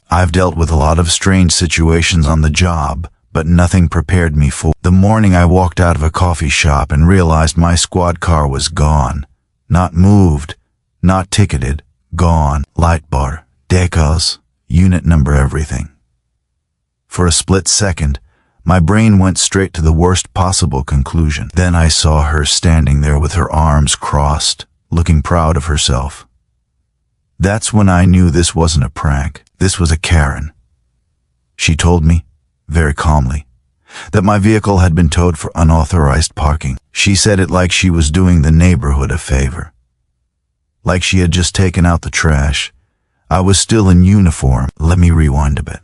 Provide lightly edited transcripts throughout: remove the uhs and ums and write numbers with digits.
I've dealt with a lot of strange situations on the job, but nothing prepared me for the morning I walked out of a coffee shop and realized my squad car was gone. Not moved, not ticketed, gone. Light bar, decals, unit number, everything. For a split second, my brain went straight to the worst possible conclusion. Then I saw her standing there with her arms crossed, looking proud of herself. That's when I knew this wasn't a prank. This was a Karen. She told me, very calmly, that my vehicle had been towed for unauthorized parking. She said it like she was doing the neighborhood a favor. Like she had just taken out the trash. I was still in uniform. Let me rewind a bit.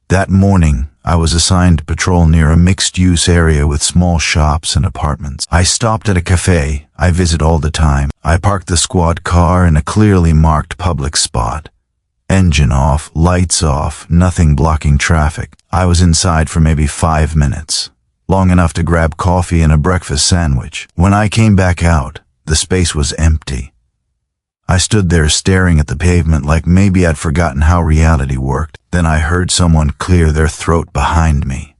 That morning, I was assigned to patrol near a mixed-use area with small shops and apartments. I stopped at a cafe I visit all the time. I parked the squad car in a clearly marked public spot. Engine off, lights off, nothing blocking traffic. I was inside for maybe 5 minutes, long enough to grab coffee and a breakfast sandwich. When I came back out, the space was empty. I stood there staring at the pavement like maybe I'd forgotten how reality worked. Then I heard someone clear their throat behind me.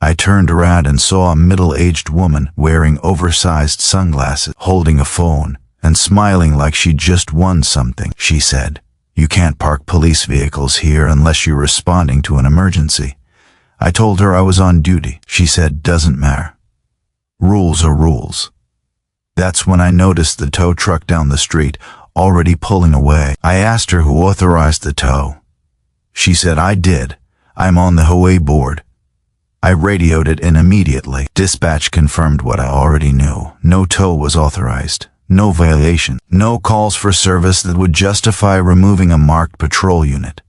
I turned around and saw a middle-aged woman wearing oversized sunglasses, holding a phone, and smiling like she'd just won something. She said, "You can't park police vehicles here unless you're responding to an emergency." I told her I was on duty. She said, "Doesn't matter. Rules are rules." That's when I noticed the tow truck down the street, already pulling away. I asked her who authorized the tow. She said, "I did. I'm on the HOA board." I radioed it in immediately. Dispatch confirmed what I already knew. No tow was authorized. No violation. No calls for service that would justify removing a marked patrol unit.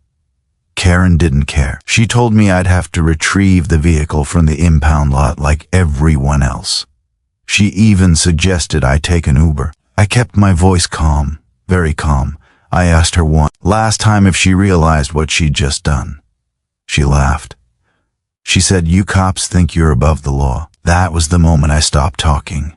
Karen didn't care. She told me I'd have to retrieve the vehicle from the impound lot like everyone else. She even suggested I take an Uber. I kept my voice calm, very calm. I asked her one last time if she realized what she'd just done. She laughed. She said, "You cops think you're above the law." That was the moment I stopped talking.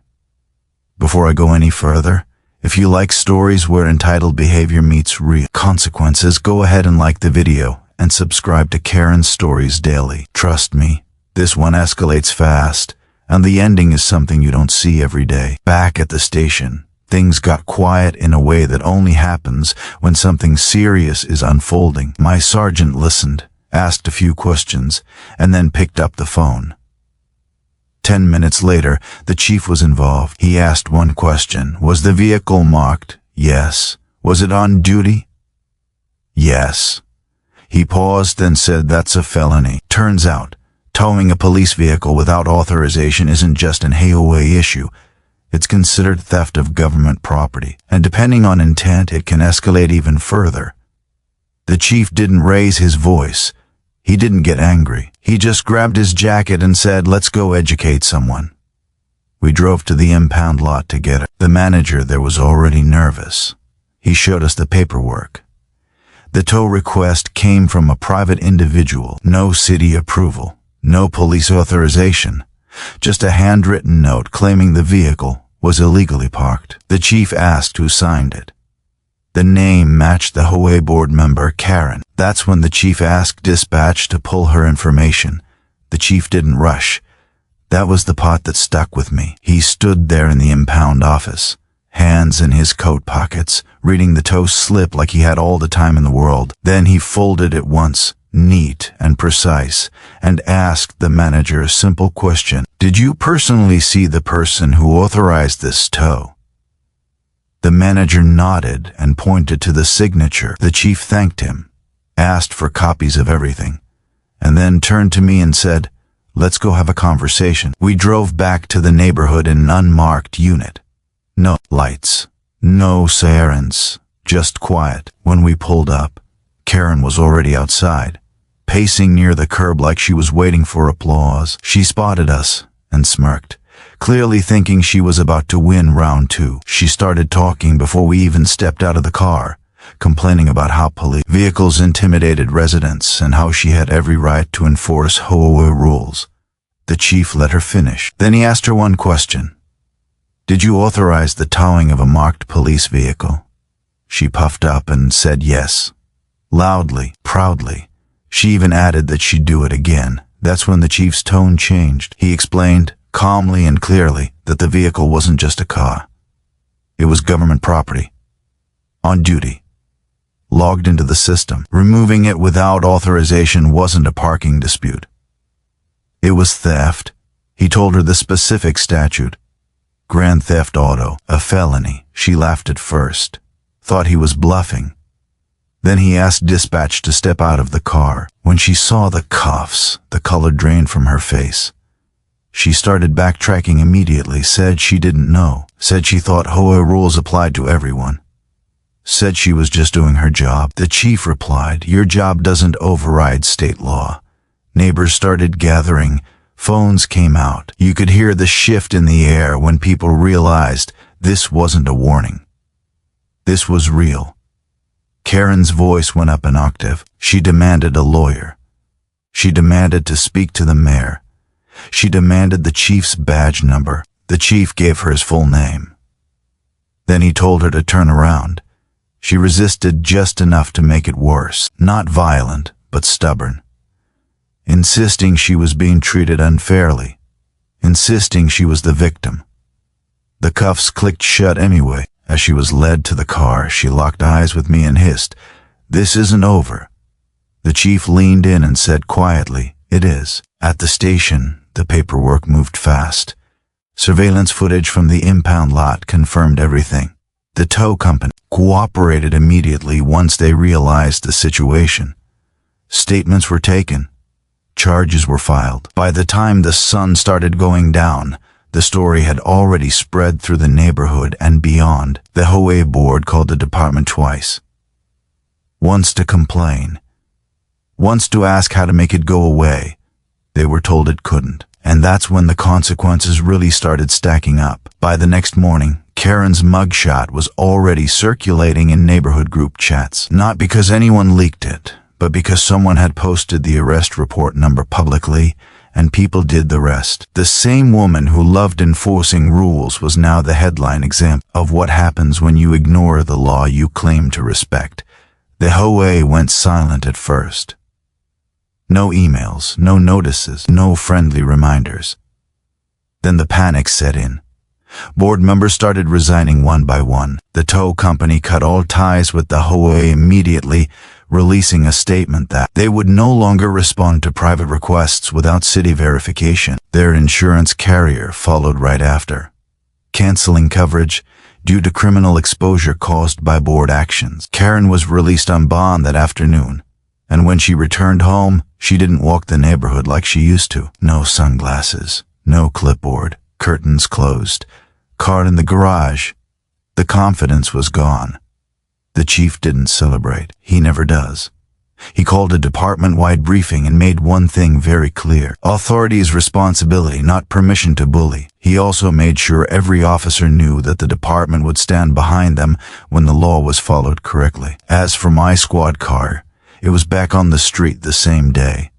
Before I go any further, if you like stories where entitled behavior meets real consequences, go ahead and like the video and subscribe to Karen's Stories Daily. Trust me, this one escalates fast. And the ending is something you don't see every day. Back at the station, things got quiet in a way that only happens when something serious is unfolding. My sergeant listened, asked a few questions, and then picked up the phone. 10 minutes later, the chief was involved. He asked one question. Was the vehicle marked? Yes. Was it on duty? Yes. He paused and said, "That's a felony." Turns out, towing a police vehicle without authorization isn't just an HOA issue. It's considered theft of government property, and depending on intent, it can escalate even further. The chief didn't raise his voice. He didn't get angry. He just grabbed his jacket and said, "Let's go educate someone." We drove to the impound lot together. The manager there was already nervous. He showed us the paperwork. The tow request came from a private individual, no city approval. No police authorization, just a handwritten note claiming the vehicle was illegally parked. The chief asked who signed it. The name matched the HOA board member, Karen. That's when the chief asked dispatch to pull her information. The chief didn't rush. That was the part that stuck with me. He stood there in the impound office, hands in his coat pockets, reading the tow slip like he had all the time in the world. Then he folded it once, neat and precise, and asked the manager a simple question. "Did you personally see the person who authorized this tow?" The manager nodded and pointed to the signature. The chief thanked him, asked for copies of everything, and then turned to me and said, "Let's go have a conversation." We drove back to the neighborhood in an unmarked unit. No lights, no sirens, just quiet. When we pulled up, Karen was already outside, pacing near the curb like she was waiting for applause. She spotted us and smirked, clearly thinking she was about to win round 2. She started talking before we even stepped out of the car, complaining about how police vehicles intimidated residents and how she had every right to enforce HOA rules. The chief let her finish. Then he asked her one question. "Did you authorize the towing of a marked police vehicle?" She puffed up and said yes. Loudly, proudly. She even added that she'd do it again. That's when the chief's tone changed. He explained, calmly and clearly, that the vehicle wasn't just a car. It was government property. On duty. Logged into the system. Removing it without authorization wasn't a parking dispute. It was theft. He told her the specific statute. Grand theft auto, a felony. She laughed at first. Thought he was bluffing. Then he asked dispatch to step out of the car. When she saw the cuffs, the color drained from her face. She started backtracking immediately, said she didn't know, said she thought HOA rules applied to everyone. Said she was just doing her job. The chief replied, "Your job doesn't override state law." Neighbors started gathering. Phones came out. You could hear the shift in the air when people realized this wasn't a warning. This was real. Karen's voice went up an octave. She demanded a lawyer. She demanded to speak to the mayor. She demanded the chief's badge number. The chief gave her his full name. Then he told her to turn around. She resisted just enough to make it worse. Not violent, but stubborn. Insisting she was being treated unfairly. Insisting she was the victim. The cuffs clicked shut anyway. As she was led to the car, she locked eyes with me and hissed, "This isn't over." The chief leaned in and said quietly, "It is." At the station, the paperwork moved fast. Surveillance footage from the impound lot confirmed everything. The tow company cooperated immediately once they realized the situation. Statements were taken. Charges were filed. By the time the sun started going down, the story had already spread through the neighborhood and beyond. The HOA board called the department twice. Once to complain. Once to ask how to make it go away. They were told it couldn't. And that's when the consequences really started stacking up. By the next morning, Karen's mugshot was already circulating in neighborhood group chats. Not because anyone leaked it, but because someone had posted the arrest report number publicly, and people did the rest. The same woman who loved enforcing rules was now the headline example of what happens when you ignore the law you claim to respect. The HOA went silent at first. No emails, no notices, no friendly reminders. Then the panic set in. Board members started resigning one by one. The tow company cut all ties with the HOA immediately, releasing a statement that they would no longer respond to private requests without city verification. Their insurance carrier followed right after, canceling coverage due to criminal exposure caused by board actions. Karen was released on bond that afternoon, and when she returned home, she didn't walk the neighborhood like she used to. No sunglasses, no clipboard, curtains closed, car in the garage. The confidence was gone. The chief didn't celebrate. He never does. He called a department-wide briefing and made one thing very clear. Authority's responsibility, not permission to bully. He also made sure every officer knew that the department would stand behind them when the law was followed correctly. As for my squad car, it was back on the street the same day.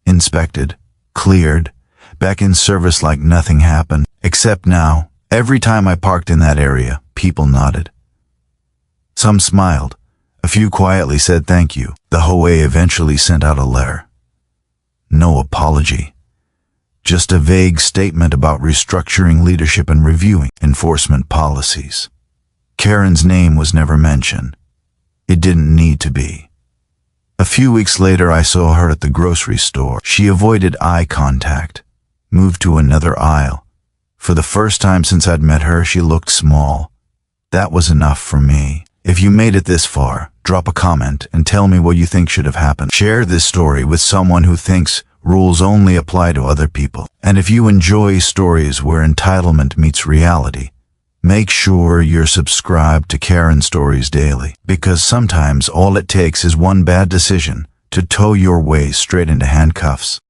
Inspected, cleared, back in service like nothing happened. Except now, every time I parked in that area, people nodded. Some smiled. A few quietly said thank you. The HOA eventually sent out a letter. No apology. Just a vague statement about restructuring leadership and reviewing enforcement policies. Karen's name was never mentioned. It didn't need to be. A few weeks later, I saw her at the grocery store. She avoided eye contact, moved to another aisle. For the first time since I'd met her, she looked small. That was enough for me. If you made it this far, drop a comment and tell me what you think should have happened. Share this story with someone who thinks rules only apply to other people. And if you enjoy stories where entitlement meets reality, make sure you're subscribed to Karen Stories Daily, because sometimes all it takes is one bad decision to tow your way straight into handcuffs.